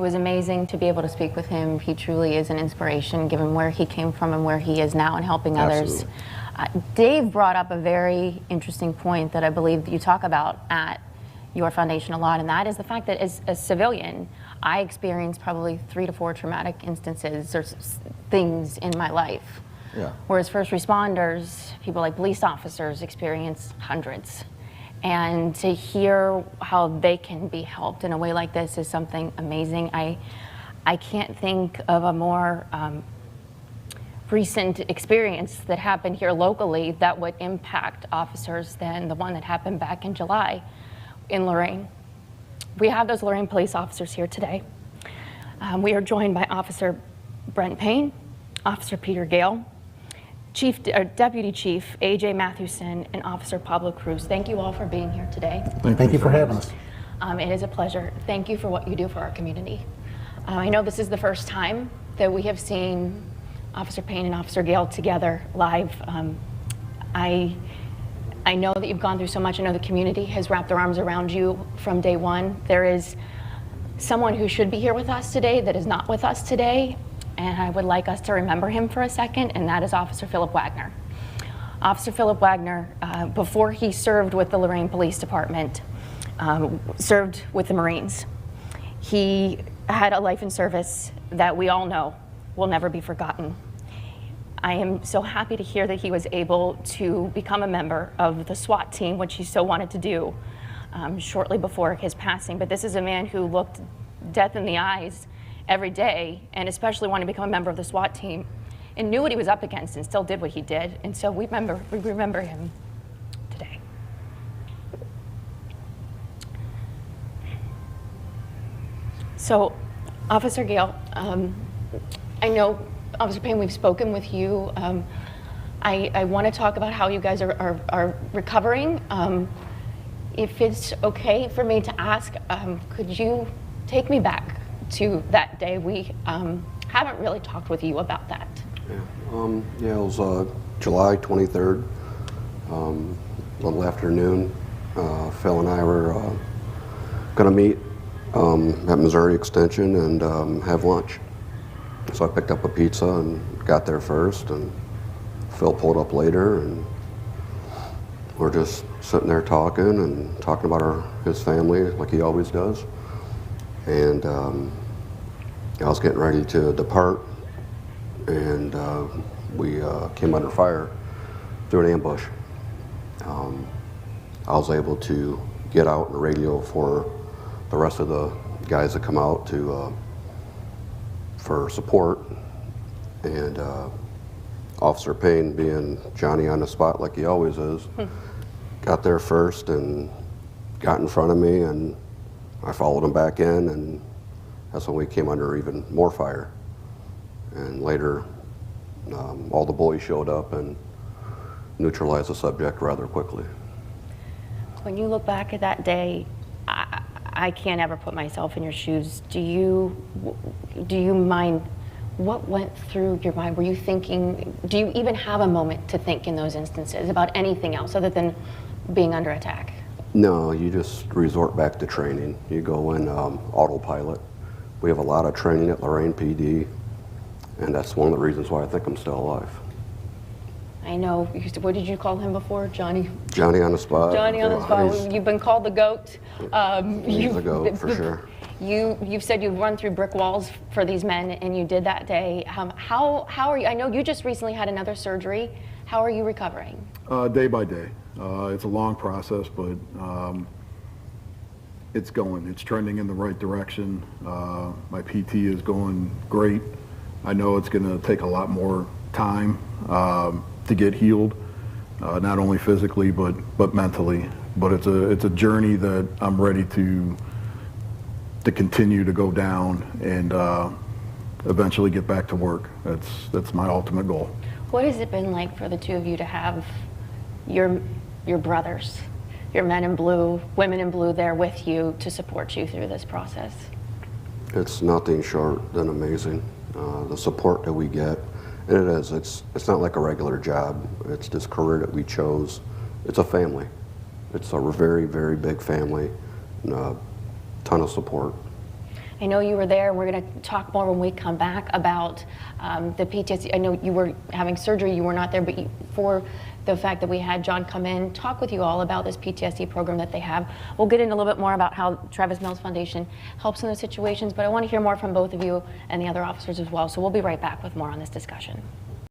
was amazing to be able to speak with him. He truly is an inspiration, given where he came from and where he is now and helping others. Dave brought up a very interesting point that I believe you talk about at your foundation a lot, and that is the fact that as a civilian, I experienced probably 3 to 4 traumatic instances or things in my life. Yeah. Whereas first responders, people like police officers, experience hundreds. And to hear how they can be helped in a way like this is something amazing. I can't think of a more recent experience that happened here locally that would impact officers than the one that happened back in July in Lorain. We have those Lorain police officers here today. We are joined by Officer Brent Payne, Officer Peter Gale, Deputy Chief A.J. Mathewson, and Officer Pablo Cruz. Thank you all for being here today. Thank you for having us. It is a pleasure. Thank you for what you do for our community. I know this is the first time that we have seen Officer Payne and Officer Gale together live. I know that you've gone through so much. I know the community has wrapped their arms around you from day one. There is someone who should be here with us today that is not with us today, and I would like us to remember him for a second, and that is Officer Philip Wagner. Officer Philip Wagner, before he served with the Lorain Police Department, served with the Marines. He had a life in service that we all know will never be forgotten. I am so happy to hear that he was able to become a member of the SWAT team, which he so wanted to do shortly before his passing. But this is a man who looked death in the eyes every day, and especially wanted to become a member of the SWAT team, and knew what he was up against and still did what he did. And so we remember him today. So, Officer Gale, I know, Officer Payne, we've spoken with you. I want to talk about how you guys are recovering. If it's okay for me to ask, could you take me back to that day? We haven't really talked with you about that. Yeah, it was July 23rd, a little afternoon. Phil and I were going to meet at Missouri Extension and have lunch. So I picked up a pizza and got there first, and Phil pulled up later, and we're just sitting there talking about his family like he always does. And I was getting ready to depart, and we came under fire through an ambush. I was able to get out and radio for the rest of the guys that come out for support, and Officer Payne, being Johnny on the spot like he always is, got there first and got in front of me, and I followed him back in, and that's when we came under even more fire. And later, all the boys showed up and neutralized the subject rather quickly. When you look back at that day, I can't ever put myself in your shoes. Do you mind what went through your mind? Were you thinking, do you even have a moment to think in those instances about anything else other than being under attack? No, you just resort back to training. You go in autopilot. We have a lot of training at Lorain PD, and that's one of the reasons why I think I'm still alive. I know. What did you call him before? Johnny? Johnny on the spot. Johnny on the spot. You've been called the GOAT. He's the GOAT, for sure. You've said you've run through brick walls for these men, and you did that day. How are you? I know you just recently had another surgery. How are you recovering? Day by day. It's a long process, but it's going. It's trending in the right direction. My PT is going great. I know it's going to take a lot more time to get healed, not only physically but mentally. But it's a journey that I'm ready to continue to go down and eventually get back to work. That's my ultimate goal. What has it been like for the two of you to have your brothers, your men in blue, women in blue there with you to support you through this process? It's nothing short than amazing. The support that we get, and it is. It's not like a regular job. It's this career that we chose. It's a family. It's a very, very big family, and a ton of support. I know you were there. We're going to talk more when we come back about the PTSD. I know you were having surgery. You were not there, but for the fact that we had John come in, talk with you all about this PTSD program that they have. We'll get in a little bit more about how Travis Mills Foundation helps in those situations, but I want to hear more from both of you and the other officers as well. So we'll be right back with more on this discussion.